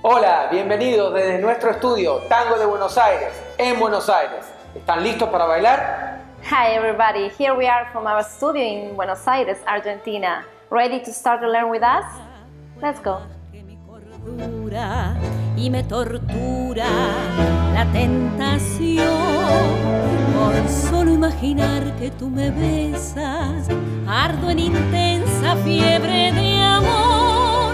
Hola, bienvenidos desde nuestro estudio Tango de Buenos Aires, en Buenos Aires. ¿Están listos para bailar? Hi everybody, here we are from our studio in Buenos Aires, Argentina. Ready to start to learn with us? Let's go. Y me tortura la tentación por solo imaginar que tú me besas. Ardo en intensa fiebre de amor.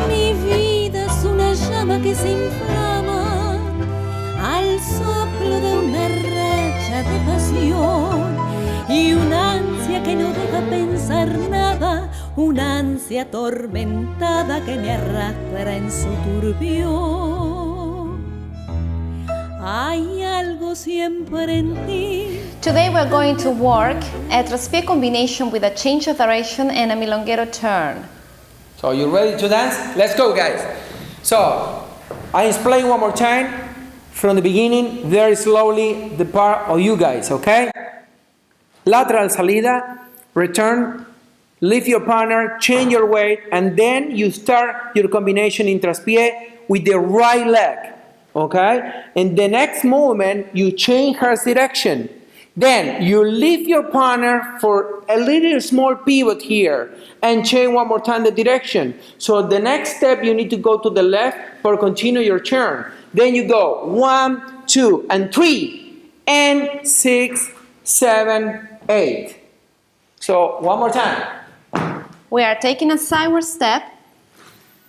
Mi vida es una llama que se inflama al soplo de una racha de pasión y una ansia que no deja pensar nada, una ansia atormentada que me arrastra en su turbión. Hay algo siempre en ti. Today we're going to work a TRASPIE combination with a change of direction and a milonguero turn. So you ready to dance? Let's go, guys. So I explain one more time from the beginning, very slowly, the part of you guys, okay? Lateral salida, return, lift your partner, change your weight, and then you start your combination in traspié with the right leg, okay? In the next movement, you change her direction. Then you lift your partner for a little small pivot here and change one more time the direction. So the next step, you need to go to the left for continue your turn. Then you go 1, 2, and 3, and 6, 7, 8. So one more time. We are taking a sideward step,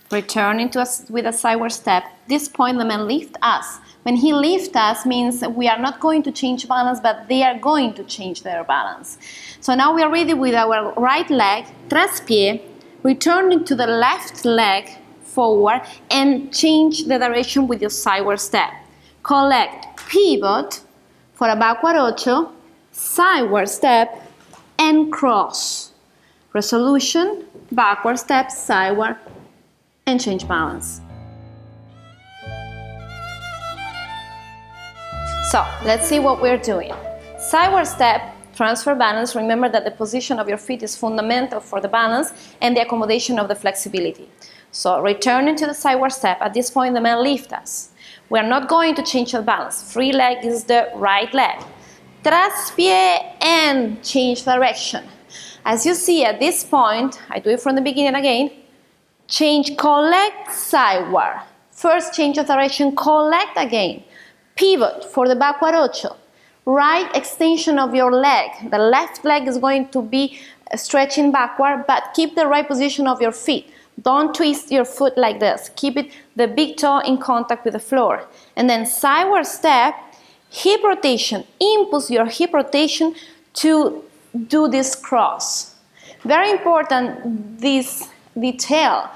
returning with a sideward step. This point the man lifts us. When he lifts us means we are not going to change balance, but they are going to change their balance. So now we are ready with our right leg, traspié, returning to the left leg forward and change the direction with your sideward step. Collect, pivot for a backward ocho, sideward step, and cross. Resolution, backward step, sideward, and change balance. So, let's see what we're doing. Sideward step, transfer balance. Remember that the position of your feet is fundamental for the balance and the accommodation of the flexibility. So, returning to the sideward step, at this point the man lifts us. We are not going to change the balance. Free leg is the right leg. Traspié and change direction. As you see at this point, I do it from the beginning again, change, collect, sideward. First change of direction, collect again. Pivot for the backward ocho. Right extension of your leg. The left leg is going to be stretching backward, but keep the right position of your feet. Don't twist your foot like this. Keep it, the big toe in contact with the floor. And then sideward step, hip rotation. Impulse your hip rotation to do this cross. Very important, this detail.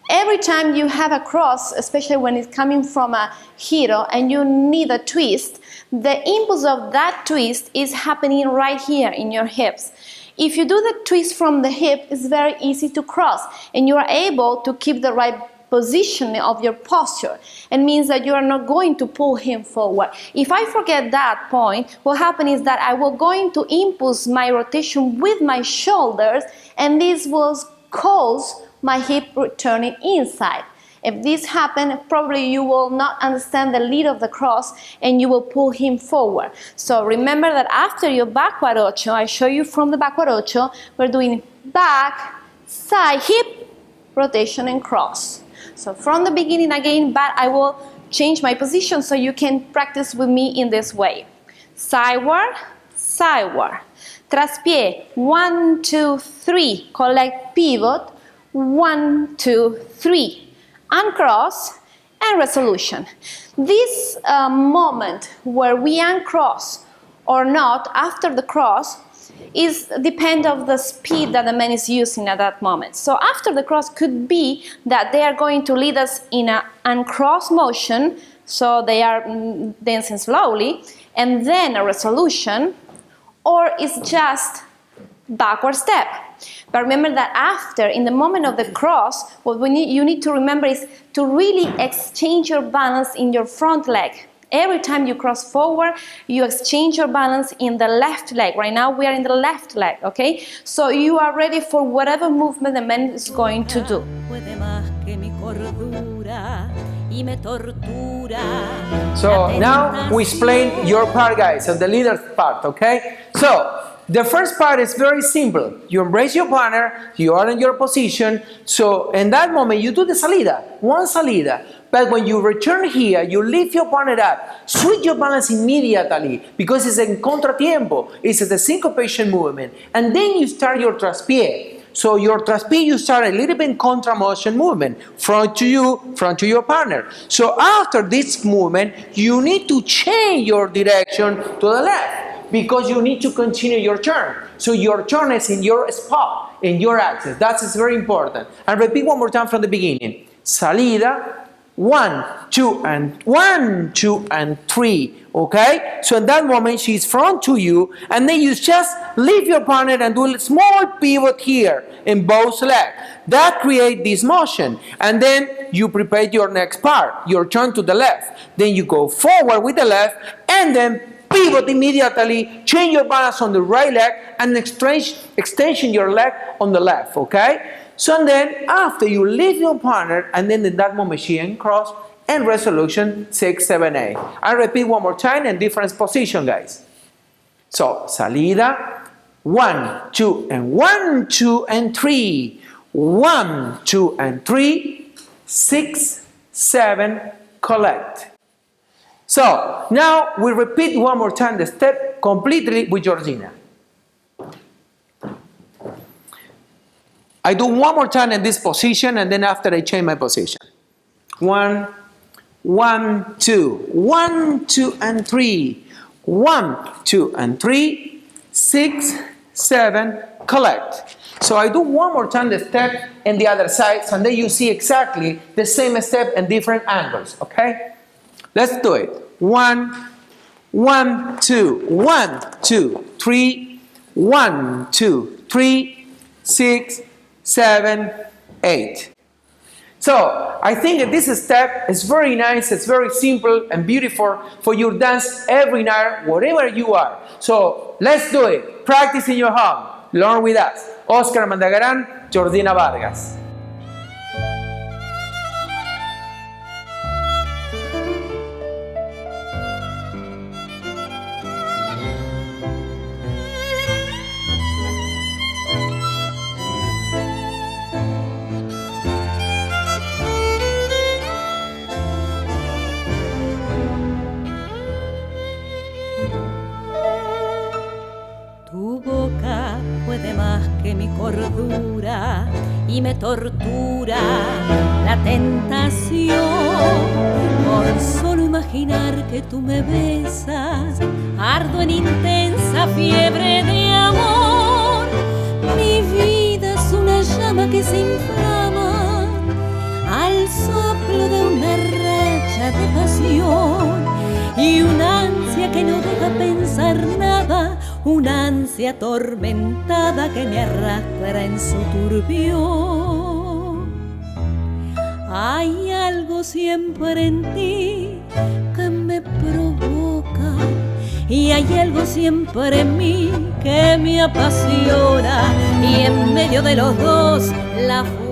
Every time you have a cross, especially when it's coming from a hero and you need a twist, the impulse of that twist is happening right here in your hips. If you do the twist from the hip, it's very easy to cross and you are able to keep the right position of your posture. It means that you are not going to pull him forward. If I forget that point, what happens is that I will going to impulse my rotation with my shoulders and this will cause my hip turning inside. If this happens, probably you will not understand the lead of the cross and you will pull him forward. So remember that after your backward ocho, I show you from the backward ocho, we're doing back, side, hip, rotation and cross. So from the beginning again, but I will change my position so you can practice with me in this way. Sideward, sideward. Traspié, 1, 2, 3. Collect, pivot, 1, 2, 3. Uncross and resolution. This moment where we uncross or not after the cross is depend of the speed that the man is using at that moment. So after the cross could be that they are going to lead us in an uncross motion, so they are dancing slowly, and then a resolution, or it's just backward step. But remember that after, in the moment of the cross, what you need to remember is to really exchange your balance in your front leg. Every time you cross forward, you exchange your balance in the left leg. Right now we are in the left leg, okay? So you are ready for whatever movement the man is going to do. que mi cordura y me tortura. So now we explain your part, guys, so the leader's part, okay? So the first part is very simple. You embrace your partner, you are in your position, so in that moment you do the salida, one salida. But when you return here, you lift your partner up, switch your balance immediately because it's a contratiempo, it's a syncopation movement, and then you start your traspie. So your traspie, you start a little bit contra motion movement, front to you, front to your partner. So after this movement, you need to change your direction to the left because you need to continue your turn. So your turn is in your spot, in your axis. That is very important. And repeat one more time from the beginning. Salida, 1, 2, and 1, 2, and 3. Okay? So in that moment, she's front to you, and then you just leave your partner and do a small pivot here in both legs. That creates this motion. And then you prepare your next part, your turn to the left. Then you go forward with the left, and then pivot immediately, change your balance on the right leg, and extension your leg on the left. Okay? So and then after you leave your partner, and then in that moment she uncross and resolution 6, 7, 8. I repeat one more time in different position, guys. So salida, 1, 2, and 1, 2, and 3. 1, 2, and 3. 6, 7, collect. So now we repeat one more time the step completely with Georgina. I do one more time in this position, and then after I change my position. 1, 1, 2, 1, 2, and 3. 1, 2, and 3. 6, 7, collect. So I do one more time the step in the other side, and then you see exactly the same step in different angles, okay? Let's do it. 1, 1, 2, 1, 2, 3. 1, 2, 3. 6, 7, 8. So I think that this step is very nice, it's very simple and beautiful for your dance every night, wherever you are. So let's do it. Practice in your home. Learn with us. Oscar Mandagaran, Georgina Vargas. Tu boca puede más que mi cordura y me tortura la tentación por solo imaginar que tú me besas. Ardo en intensa fiebre de amor. Mi vida es una llama que se inflama al soplo de una racha de pasión y una ansia que no deja pensar nada. Una ansia atormentada que me arrastra en su turbión. Hay algo siempre en ti que me provoca y hay algo siempre en mí que me apasiona y en medio de los dos la fuerza